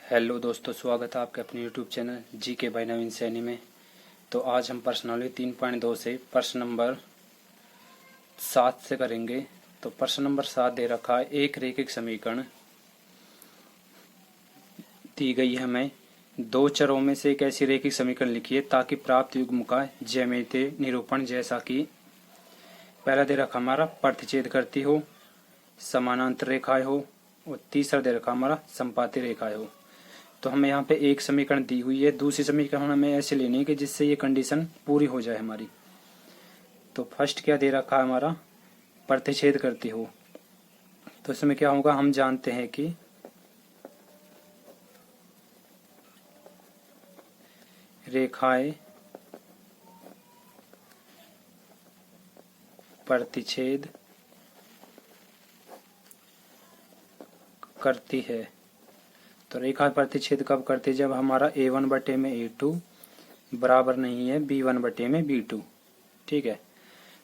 Hello दोस्तों, स्वागत है आपके अपने यूट्यूब चैनल जी के भाई नवीन सैनी में। तो आज हम प्रश्नावली 3.2 से प्रश्न नंबर 7 से करेंगे। तो प्रश्न नंबर 7 दे रखा है, एक रैखिक समीकरण दी गई है हमें, दो चरों में से एक ऐसी रैखिक समीकरण लिखिए ताकि प्राप्त युग्म का ज्यामितीय निरूपण जैसा कि पहला दे रखा हमारा प्रतिच्छेद करती हो, समानांतर रेखाएं हो, और तीसरा दे रखा हमारा संपाती रेखाएं हो। तो हमें यहाँ पे एक समीकरण दी हुई है, दूसरी समीकरण हमें ऐसे लेनी है कि जिससे ये कंडीशन पूरी हो जाए हमारी। तो फर्स्ट क्या दे रखा है हमारा, प्रतिच्छेद करती हो। तो इसमें क्या होगा, हम जानते हैं कि रेखाएं प्रतिच्छेद करती है। तो रेखा प्रतिच्छेद कब करती है, जब हमारा a1 बटे में a2 बराबर नहीं है b1 बटे में b2। ठीक है।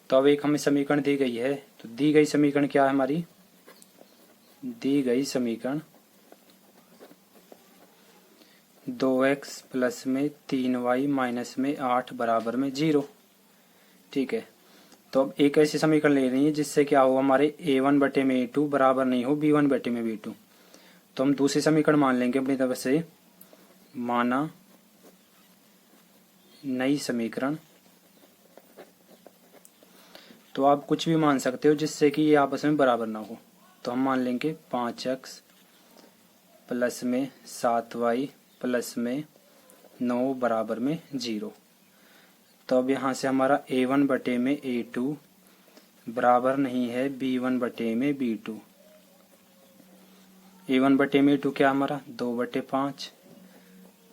तो अब एक हमें समीकरण दी गई है, तो दी गई समीकरण क्या है हमारी, दी गई समीकरण 2x प्लस में 3y माइनस में 8 बराबर में 0। ठीक है। तो अब एक ऐसी समीकरण ले रही है जिससे क्या हो, हमारे a1 बटे में a2 बराबर नहीं हो b1 बटे में b2। तो हम दूसरी समीकरण मान लेंगे अपनी तरफ से, माना नई समीकरण। तो आप कुछ भी मान सकते हो जिससे कि ये आपस में बराबर ना हो। तो हम मान लेंगे 5x प्लस में 7y प्लस में 9 बराबर में 0। तो अब यहाँ से हमारा a1 बटे में a2 बराबर नहीं है b1 बटे में b2। a1 बटे में a2 क्या हमारा 2 बटे 5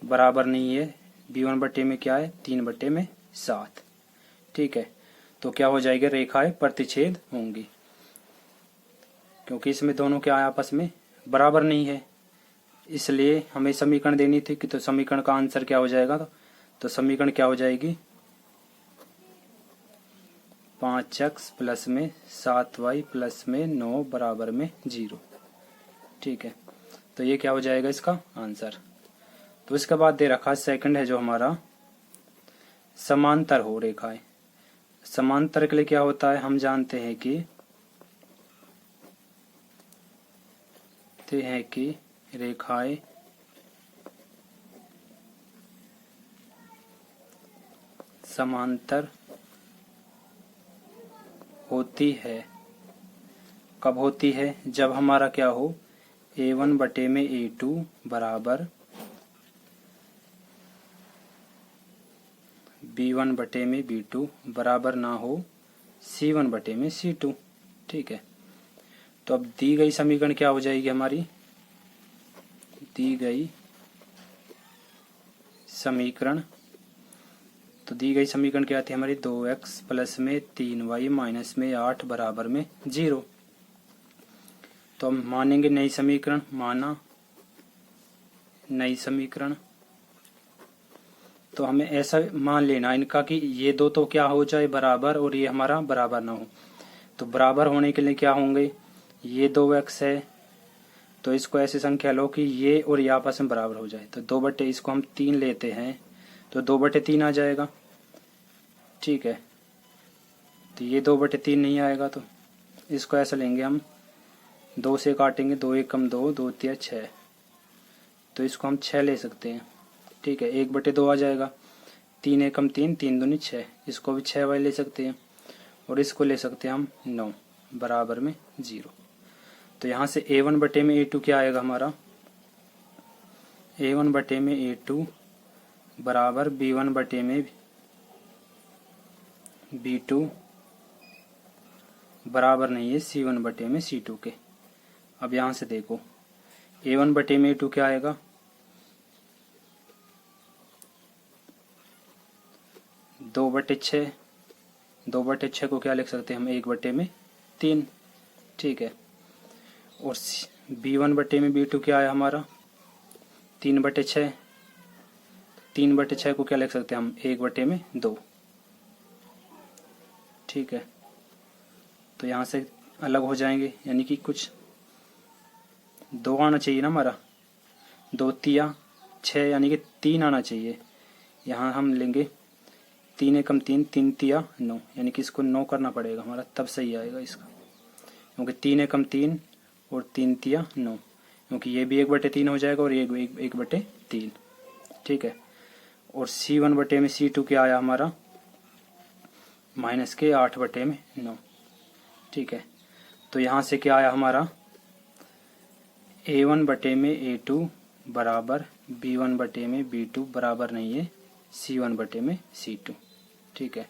बराबर नहीं है b1 बटे में क्या है 3 बटे में 7। ठीक है। तो क्या हो जाएगा, रेखाएं प्रतिच्छेद होंगी, क्योंकि इसमें दोनों क्या है आपस में बराबर नहीं है। इसलिए हमें समीकरण देनी थी कि तो समीकरण का आंसर क्या हो जाएगा, तो समीकरण क्या हो जाएगी 5x प्लस में 7y प्लस में 9 बराबर में 0। ठीक है। तो ये क्या हो जाएगा इसका आंसर। तो इसके बाद दे रखा है सेकंड है जो हमारा समांतर हो रेखाएं। समांतर के लिए क्या होता है, हम जानते हैं कि रेखाएं समांतर होती है। कब होती है, जब हमारा क्या हो a1 बटे में a2 बराबर b1 बटे में b2 बराबर ना हो c1 बटे में c2। ठीक है। तो अब दी गई समीकरण क्या हो जाएगी हमारी, दी गई समीकरण, तो दी गई समीकरण क्या थी हमारी 2x प्लस में 3y माइनस में 8 बराबर में 0। तो हम मानेंगे नई समीकरण, माना नई समीकरण। तो हमें ऐसा मान लेना इनका कि ये दो तो क्या हो जाए बराबर और ये हमारा बराबर ना हो। तो बराबर होने के लिए क्या होंगे, ये 2x है तो इसको ऐसी संख्या लो कि ये और ये आपस में बराबर हो जाए। तो 2 बटे इसको हम 3 लेते हैं तो 2 बटे 3 आ जाएगा। ठीक है। तो ये 2 बटे 3 नहीं आएगा, तो इसको ऐसा लेंगे हम, 2 से काटेंगे, 2 एक कम 2, 2 तिया 6। तो इसको हम 6 ले सकते हैं। ठीक है। 1 बटे 2 आ जाएगा, 3 एक कम 3, 3 दूनी 6। इसको भी 6 वाले ले सकते हैं और इसको ले सकते हैं हम 9 बराबर में 0। तो यहाँ से a1 बटे में a2 क्या आएगा हमारा, a1 बटे में a2 बराबर b1 बटे में b2 बराबर नहीं है c1 बटे में c2 के। अब यहाँ से देखो a1 बटे में a2 क्या आएगा 2 बटे 6। 2 बटे 6 को क्या लिख सकते हैं हम 1 बटे में 3। ठीक है। और b1 बटे में b2 क्या है हमारा 3 बटे 6। 3 बटे 6 को क्या लिख सकते हैं हम 1 बटे में 2। ठीक है। तो यहाँ से अलग हो जाएंगे, यानी कि कुछ 2 आना चाहिए ना हमारा। 2 तिया 6 यानी कि 3 आना चाहिए। यहाँ हम लेंगे 3 एकम 3, 3 तिया 9 यानी कि इसको 9 करना पड़ेगा हमारा, तब सही आएगा इसका, क्योंकि 3 एकम 3 और 3 तिया 9, क्योंकि ये भी 1/3 हो जाएगा और ये 1/3। ठीक है। और C1 बटे में C2 क्या आया हमारा, -8/9। ठीक है। तो यहाँ से क्या आया हमारा, A1 बटे में A2 बराबर B1 बटे में B2 बराबर नहीं है C1 बटे में C2। ठीक है।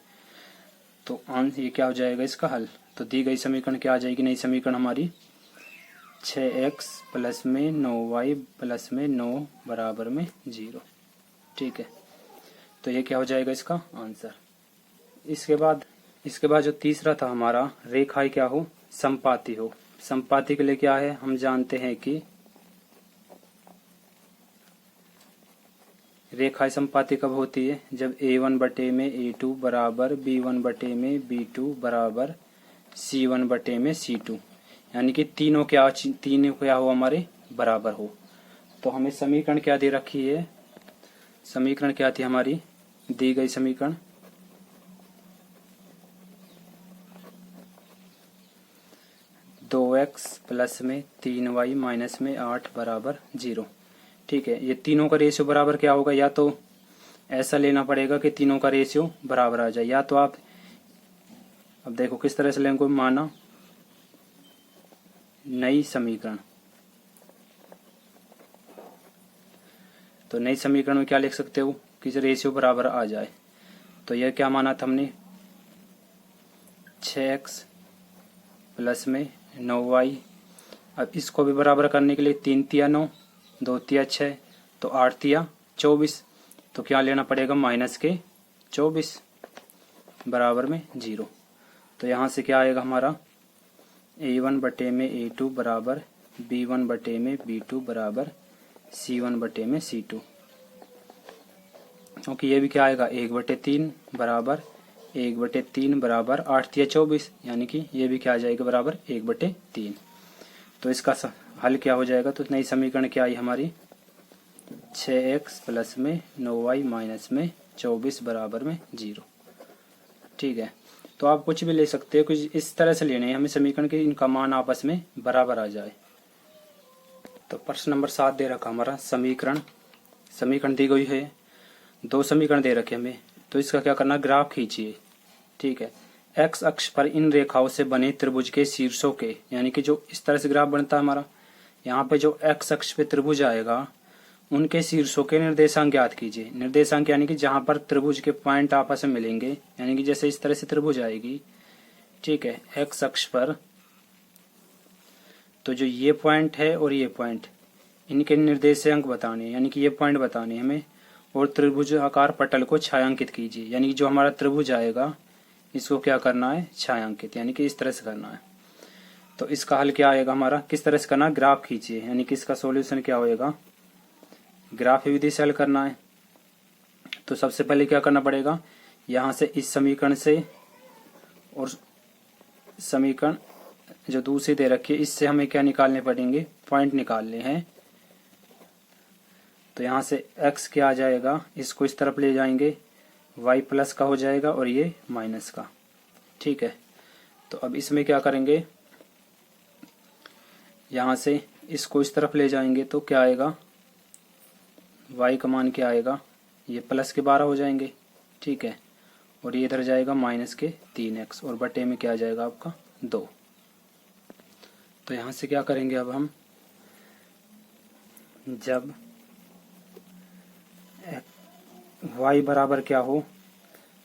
तो ये क्या हो जाएगा इसका हल। तो दी गई समीकरण क्या आ जाएगी, नई समीकरण हमारी 6x प्लस में 9y प्लस में 9 बराबर में 0। ठीक है। तो ये क्या हो जाएगा इसका आंसर। इसके बाद जो तीसरा था हमारा, रेखाएं क्या हो, समपाती हो। समपाती के लिए क्या है, हम जानते हैं कि रेखाएं समपाती कब होती है, जब A1 बटे में A2 बराबर B1 बटे में B2 बराबर C1 बटे में C2, यानी कि तीनों क्या हो हमारे बराबर हो। तो हमें समीकरण क्या दे रखी है, समीकरण क्या थी हमारी, दी गई समीकरण 2x प्लस में 3y माइनस में 8 बराबर 0। ठीक है। ये तीनों का रेशियो बराबर क्या होगा, या तो ऐसा लेना पड़ेगा कि तीनों का रेशियो बराबर आ जाए, या तो आप अब देखो किस तरह से लेंगे, माना नई समीकरण, तो नई समीकरण में क्या लिख सकते हो कि रेशियो बराबर आ जाए। तो यह क्या माना था हमने, 6x प्लस में 9y। अब इसको भी बराबर करने के लिए 3 तिया 9, 2 तिया 6, तो 8 तिया 24। तो क्या लेना पड़ेगा, -24 बराबर में 0। तो यहाँ से क्या आएगा हमारा, A1 बटे में A2 बराबर B1 बटे में B2 बराबर C1 बटे में C2, क्योंकि ये भी क्या आएगा 1/3 बराबर 1/3 बराबर 8 तिया 24, यानी कि ये भी क्या आ जाएगा बराबर 1/3। तो इसका हल क्या हो जाएगा, तो नई समीकरण क्या आई हमारी, 6x प्लस में 9y माइनस में 24 बराबर में 0। ठीक है। तो आप कुछ भी ले सकते हो, कुछ इस तरह से लेने हैं हमें समीकरण के, इनका मान आपस में बराबर आ जाए। तो प्रश्न नंबर 7 दे रखा हमारा, समीकरण दी गई है, 2 समीकरण दे रखे हमें, तो इसका क्या करना, ग्राफ खींचिए। ठीक है। एक्स अक्ष पर इन रेखाओं से बने त्रिभुज के शीर्षों के, यानी कि जो इस तरह से ग्राफ बनता है हमारा, यहाँ पे जो एक्स अक्ष पे त्रिभुज आएगा उनके शीर्षों के निर्देशांक ज्ञात कीजिए। निर्देशांक यानी कि जहां पर त्रिभुज के पॉइंट आपस में मिलेंगे, यानी कि जैसे इस तरह से त्रिभुज आएगी। ठीक है। एक्स अक्ष पर तो जो ये पॉइंट है और ये पॉइंट, इनके निर्देशांक बताने, यानी कि ये पॉइंट बताने हमें, और त्रिभुज आकार पटल को छायांकित कीजिए, यानी कि जो हमारा त्रिभुज आएगा इसको क्या करना है, छायांकित, यानी कि इस तरह से करना है। तो इसका हल क्या आएगा हमारा, किस तरह से करना, ग्राफ खींचिए, यानी कि इसका सॉल्यूशन क्या होएगा, ग्राफ विधि से हल करना है। तो सबसे पहले क्या करना पड़ेगा, यहाँ से इस समीकरण से और समीकरण जो दूसरी दे रखी है इससे हमें क्या निकालने पड़ेंगे, पॉइंट निकालने हैं। तो यहाँ से x क्या आ जाएगा, इसको इस तरफ ले जाएंगे, y प्लस का हो जाएगा और ये माइनस का। ठीक है। तो अब इसमें क्या करेंगे, यहाँ से इसको इस तरफ ले जाएंगे तो क्या आएगा, y का मान क्या आएगा, ये प्लस के 12 हो जाएंगे। ठीक है। और ये इधर जाएगा -3x और बटे में क्या आ जाएगा आपका 2। तो यहाँ से क्या करेंगे अब हम, जब y बराबर क्या हो,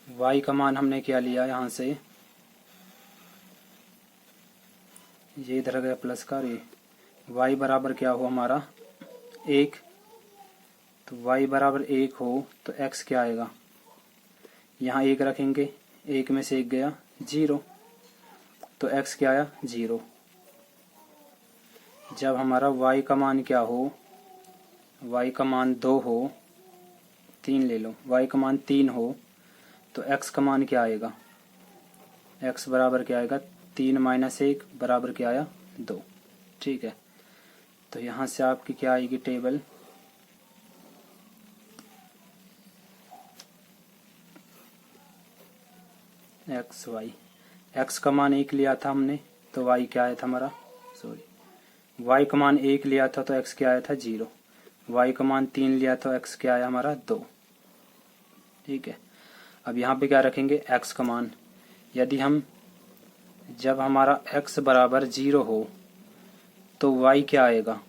y का मान हमने क्या लिया, यहाँ से ये इधर गया प्लस का, ये y बराबर क्या हो हमारा 1। तो y बराबर 1 हो तो x क्या आएगा, यहाँ 1 रखेंगे, 1 में से 1 गया 0, तो x क्या आया 0। जब हमारा y का मान क्या हो, y का मान 2 हो, 3 ले लो, y का मान 3 हो तो x का मान क्या आएगा, x बराबर क्या आएगा 3 - 1 बराबर क्या आया 2। ठीक है। तो यहाँ से आपकी क्या आएगी टेबल, एक्स वाई, एक्स का मान 1 लिया था हमने तो वाई क्या आया था हमारा, सॉरी वाई का मान 1 लिया था तो एक्स क्या आया था 0, वाई का मान 3 लिया तो एक्स क्या आया हमारा 2। ठीक है, अब यहाँ पे क्या रखेंगे एक्स का मान, यदि हम जब हमारा x बराबर 0 हो तो y क्या आएगा,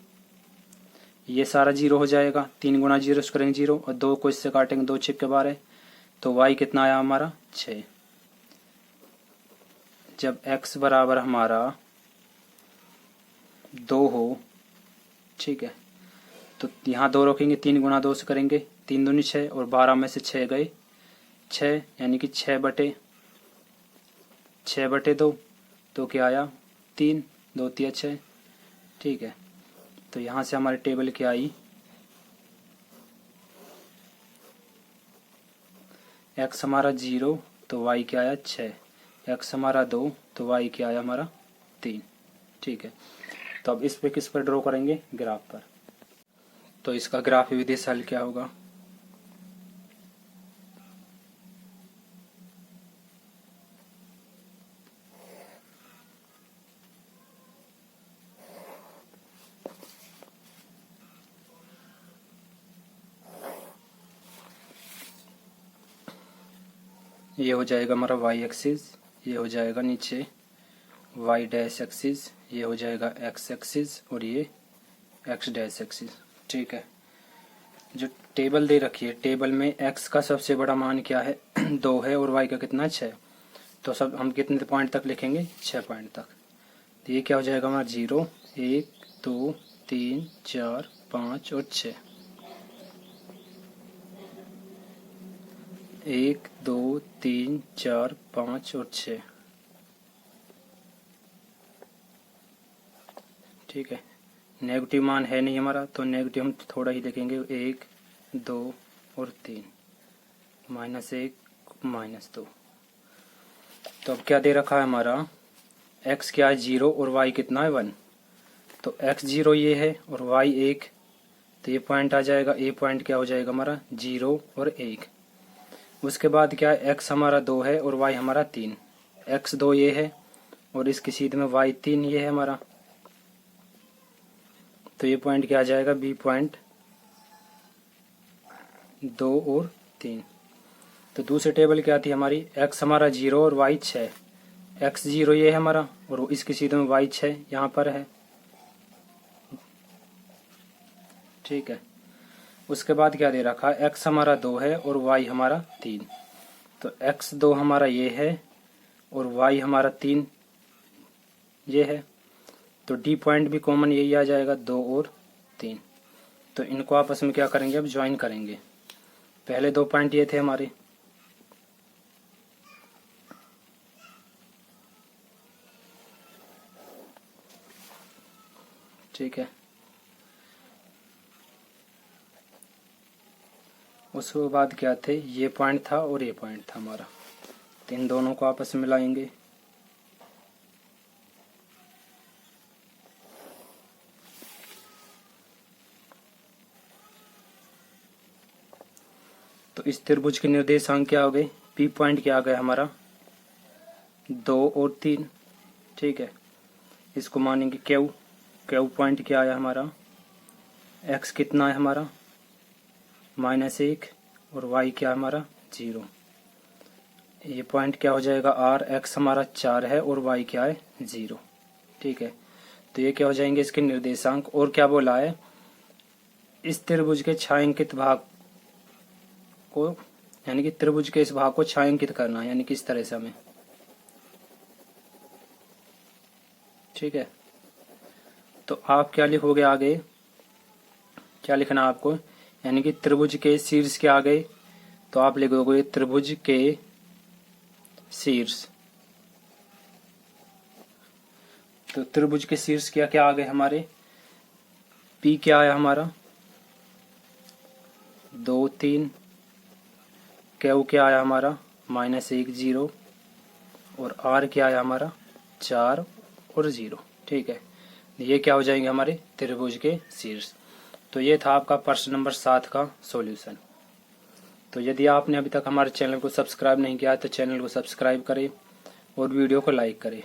ये सारा 0 हो जाएगा, 3 गुना 0 करेंगे 0 और 2 को इससे काटेंगे 2 6 के 12, तो y कितना आया हमारा 6। जब x बराबर हमारा 2 हो, ठीक है, तो यहाँ 2 रखेंगे, 3 गुना 2 से करेंगे, 3 दूनी 6 और 12 में से 6 गए 6, यानी कि 6/2 तो क्या आया 3, 2 3 6। ठीक है, तो यहाँ से हमारे टेबल क्या आई, x हमारा 0 तो y क्या आया 6, x हमारा 2 तो y क्या आया हमारा 3। ठीक है, तो अब इस पे किस पर ड्रॉ करेंगे, ग्राफ पर। तो इसका ग्राफ विधि से हल क्या होगा, ये हो जाएगा हमारा y एक्सिस, ये हो जाएगा नीचे y डैश एक्सिस, ये हो जाएगा x एक्सिस और ये x डैश एक्सिस। ठीक है, जो टेबल दे रखी है, टेबल में x का सबसे बड़ा मान क्या है 2 है और y का कितना 6, तो सब हम कितने पॉइंट तक लिखेंगे 6 पॉइंट तक। तो ये क्या हो जाएगा हमारा 0 1 2 3 4 5 और 6, 1 2 3 4 5 और 6। ठीक है, नेगेटिव मान है नहीं हमारा तो नेगेटिव हम थोड़ा ही लिखेंगे, 1 2 और 3, -1 -2। तो अब क्या दे रखा है हमारा, x क्या है 0 और y कितना है 1, तो x 0 ये है और y 1, तो ये पॉइंट आ जाएगा, ए पॉइंट क्या हो जाएगा हमारा 0 और 1। उसके बाद क्या है, x हमारा 2 है और y हमारा 3, x 2 ये है और इसकी सीध में y 3 ये है हमारा, तो ये पॉइंट क्या आ जाएगा, बी पॉइंट 2 और 3। तो दूसरी टेबल क्या थी हमारी, x हमारा 0 और y 6, x 0 ये है हमारा और इसकी सीधे में y 6 यहाँ पर है। ठीक है, उसके बाद क्या दे रखा है, x हमारा 2 है और y हमारा 3, तो x 2 हमारा ये है और y हमारा 3 ये है, तो डी पॉइंट भी कॉमन यही आ जाएगा 2 और 3। तो इनको आपस में क्या करेंगे, अब ज्वाइन करेंगे। पहले 2 पॉइंट ये थे हमारे, ठीक है, उसके बाद क्या थे, ये पॉइंट था और ये पॉइंट था हमारा, तो इन दोनों को आपस में मिलाएंगे। तो इस त्रिभुज के निर्देशांक क्या हो गए, पी पॉइंट क्या आ गया हमारा 2 और 3। ठीक है, इसको मानेंगे क्यू, क्यू पॉइंट क्या आया हमारा, एक्स कितना है हमारा -1 और वाई क्या है हमारा 0। ये पॉइंट क्या हो जाएगा आर, एक्स हमारा 4 है और वाई क्या है 0। ठीक है, तो ये क्या हो जाएंगे इसके निर्देशांक। और क्या बोला है, इस त्रिभुज के छायांकित भाग को, यानी कि त्रिभुज के इस भाग को छायांकित करना है, यानी कि इस तरह से हमें। ठीक है, तो आप क्या लिखोगे आगे, क्या लिखना है आपको, यानी कि त्रिभुज के शीर्ष के आगे तो आप लिखोगे त्रिभुज के शीर्ष। तो त्रिभुज के शीर्ष क्या क्या आ गए हमारे, पी क्या आया हमारा 2 3, क्यू क्या आया हमारा -1 0 और आर क्या आया हमारा 4 और 0। ठीक है, ये क्या हो जाएंगे हमारे त्रिभुज के शीर्ष। तो ये था आपका प्रश्न नंबर 7 का सॉल्यूशन। तो यदि आपने अभी तक हमारे चैनल को सब्सक्राइब नहीं किया है तो चैनल को सब्सक्राइब करें और वीडियो को लाइक करें।